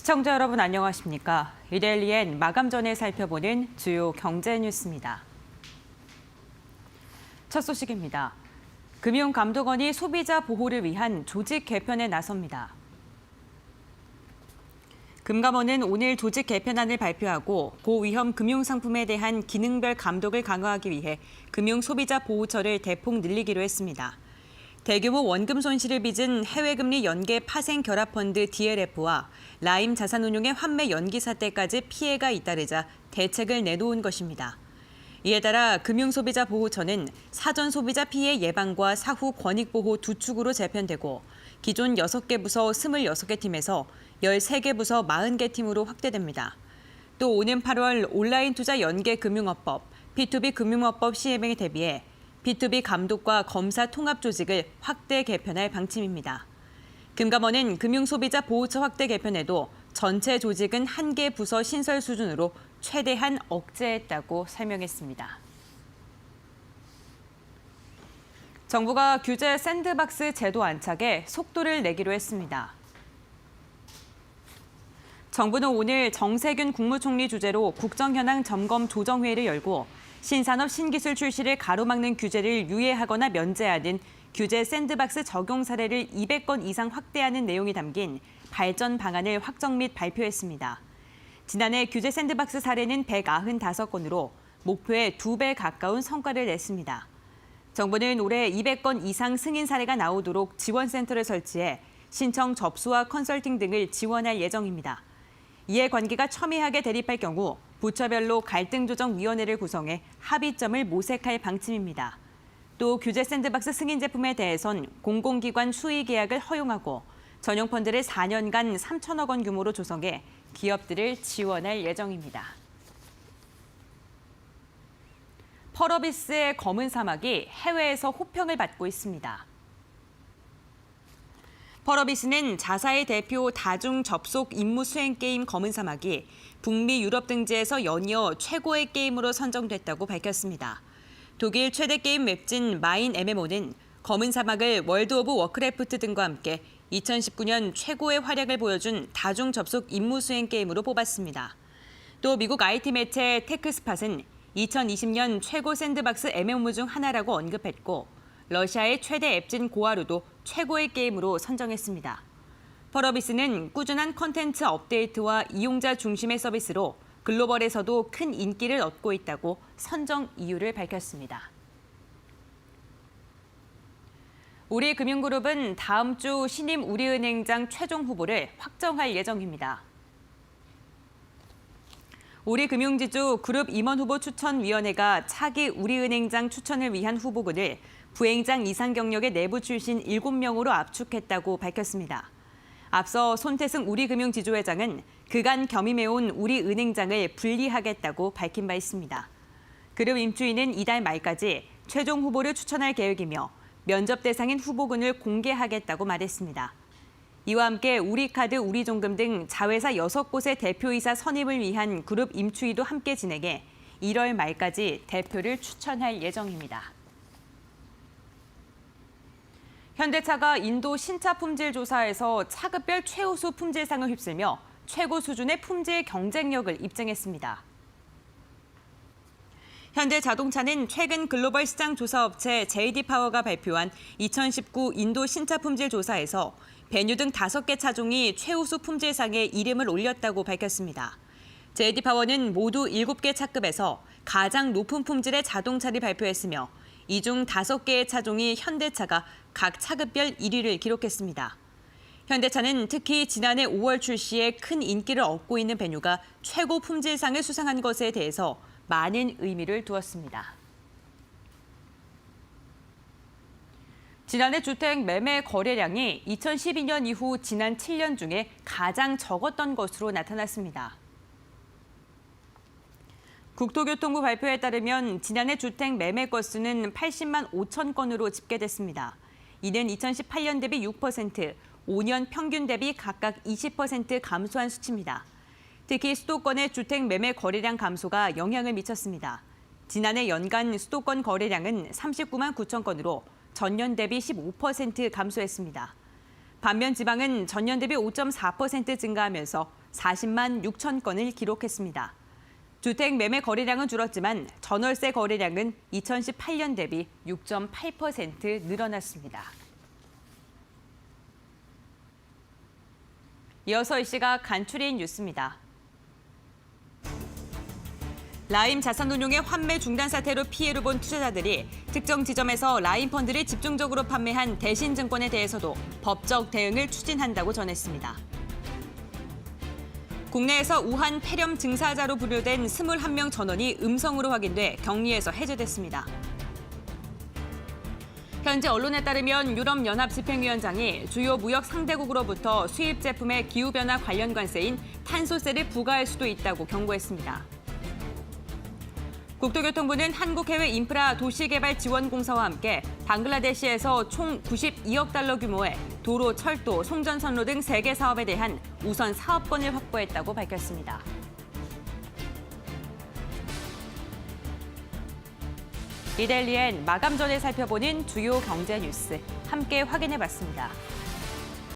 시청자 여러분 안녕하십니까? 이데일리엔 마감 전에 살펴보는 주요 경제 뉴스입니다. 첫 소식입니다. 금융감독원이 소비자 보호를 위한 조직 개편에 나섭니다. 금감원은 오늘 조직 개편안을 발표하고 고위험 금융상품에 대한 기능별 감독을 강화하기 위해 금융소비자보호처를 대폭 늘리기로 했습니다. 대규모 원금 손실을 빚은 해외금리 연계 파생 결합펀드 DLF와 라임 자산운용의 환매 연기 사태까지 피해가 잇따르자 대책을 내놓은 것입니다. 이에 따라 금융소비자보호처는 사전 소비자 피해 예방과 사후 권익보호 두 축으로 재편되고 기존 6개 부서 26개 팀에서 13개 부서 40개 팀으로 확대됩니다. 또 오는 8월 온라인 투자 연계 금융업법, B2B 금융업법 시행에 대비해 B2B 감독과 검사 통합 조직을 확대 개편할 방침입니다. 금감원은 금융소비자 보호처 확대 개편에도 전체 조직은 1개 부서 신설 수준으로 최대한 억제했다고 설명했습니다. 정부가 규제 샌드박스 제도 안착에 속도를 내기로 했습니다. 정부는 오늘 정세균 국무총리 주재로 국정현황 점검 조정회의를 열고 신산업 신기술 출시를 가로막는 규제를 유예하거나 면제하는 규제 샌드박스 적용 사례를 200건 이상 확대하는 내용이 담긴 발전 방안을 확정 및 발표했습니다. 지난해 규제 샌드박스 사례는 195건으로 목표의 2배 가까운 성과를 냈습니다. 정부는 올해 200건 이상 승인 사례가 나오도록 지원센터를 설치해 신청 접수와 컨설팅 등을 지원할 예정입니다. 이에 관계가 첨예하게 대립할 경우 부처별로 갈등조정위원회를 구성해 합의점을 모색할 방침입니다. 또 규제 샌드박스 승인 제품에 대해선 공공기관 수의 계약을 허용하고 전용 펀드를 4년간 3천억 원 규모로 조성해 기업들을 지원할 예정입니다. 펄어비스의 검은 사막이 해외에서 호평을 받고 있습니다. 펄어비스는 자사의 대표 다중 접속 임무 수행 게임 검은 사막이 북미 유럽 등지에서 연이어 최고의 게임으로 선정됐다고 밝혔습니다. 독일 최대 게임 웹진 마인 MMO는 검은 사막을 월드 오브 워크래프트 등과 함께 2019년 최고의 활약을 보여준 다중 접속 임무 수행 게임으로 뽑았습니다. 또 미국 IT 매체 테크스팟은 2020년 최고 샌드박스 MMO 중 하나라고 언급했고 러시아의 최대 앱진 고하루도 최고의 게임으로 선정했습니다. 펄어비스는 꾸준한 컨텐츠 업데이트와 이용자 중심의 서비스로 글로벌에서도 큰 인기를 얻고 있다고 선정 이유를 밝혔습니다. 우리금융그룹은 다음 주 신임 우리은행장 최종 후보를 확정할 예정입니다. 우리금융지주 그룹 임원 후보 추천위원회가 차기 우리은행장 추천을 위한 후보군을 부행장 이상 경력의 내부 출신 7명으로 압축했다고 밝혔습니다. 앞서 손태승 우리금융지주회장은 그간 겸임해온 우리은행장을 분리하겠다고 밝힌 바 있습니다. 그룹 임추인은 이달 말까지 최종 후보를 추천할 계획이며 면접 대상인 후보군을 공개하겠다고 말했습니다. 이와 함께 우리카드, 우리종금 등 자회사 6곳의 대표이사 선임을 위한 그룹 임추위도 함께 진행해 1월 말까지 대표를 추천할 예정입니다. 현대차가 인도 신차 품질 조사에서 차급별 최우수 품질상을 휩쓸며 최고 수준의 품질 경쟁력을 입증했습니다. 현대자동차는 최근 글로벌 시장 조사 업체 JD파워가 발표한 2019 인도 신차 품질 조사에서 베뉴 등 5개 차종이 최우수 품질상에 이름을 올렸다고 밝혔습니다. JD파워는 모두 7개 차급에서 가장 높은 품질의 자동차를 발표했으며 이 중 5개의 차종이 현대차가 각 차급별 1위를 기록했습니다. 현대차는 특히 지난해 5월 출시에 큰 인기를 얻고 있는 베뉴가 최고 품질상을 수상한 것에 대해서 많은 의미를 두었습니다. 지난해 주택 매매 거래량이 2012년 이후 지난 7년 중에 가장 적었던 것으로 나타났습니다. 국토교통부 발표에 따르면 지난해 주택 매매 건수는 80만 5천 건으로 집계됐습니다. 이는 2018년 대비 6%, 5년 평균 대비 각각 20% 감소한 수치입니다. 특히 수도권의 주택 매매 거래량 감소가 영향을 미쳤습니다. 지난해 연간 수도권 거래량은 39만 9천 건으로 전년 대비 15% 감소했습니다. 반면 지방은 전년 대비 5.4% 증가하면서 40만 6천 건을 기록했습니다. 주택 매매 거래량은 줄었지만 전월세 거래량은 2018년 대비 6.8% 늘어났습니다. 이어서 이 시각 간추린 뉴스입니다. 라임 자산운용의 환매 중단 사태로 피해를 본 투자자들이 특정 지점에서 라임 펀드를 집중적으로 판매한 대신증권에 대해서도 법적 대응을 추진한다고 전했습니다. 국내에서 우한 폐렴 증사자로 분류된 21명 전원이 음성으로 확인돼 격리에서 해제됐습니다. 현재 언론에 따르면 유럽연합 집행위원장이 주요 무역 상대국으로부터 수입 제품의 기후변화 관련 관세인 탄소세를 부과할 수도 있다고 경고했습니다. 국토교통부는 한국해외인프라도시개발지원공사와 함께 방글라데시에서 총 92억 달러 규모의 도로, 철도, 송전선로 등 3개 사업에 대한 우선 사업권을 확보했다고 밝혔습니다. 이데일리엔 마감 전에 살펴보는 주요 경제 뉴스 함께 확인해봤습니다.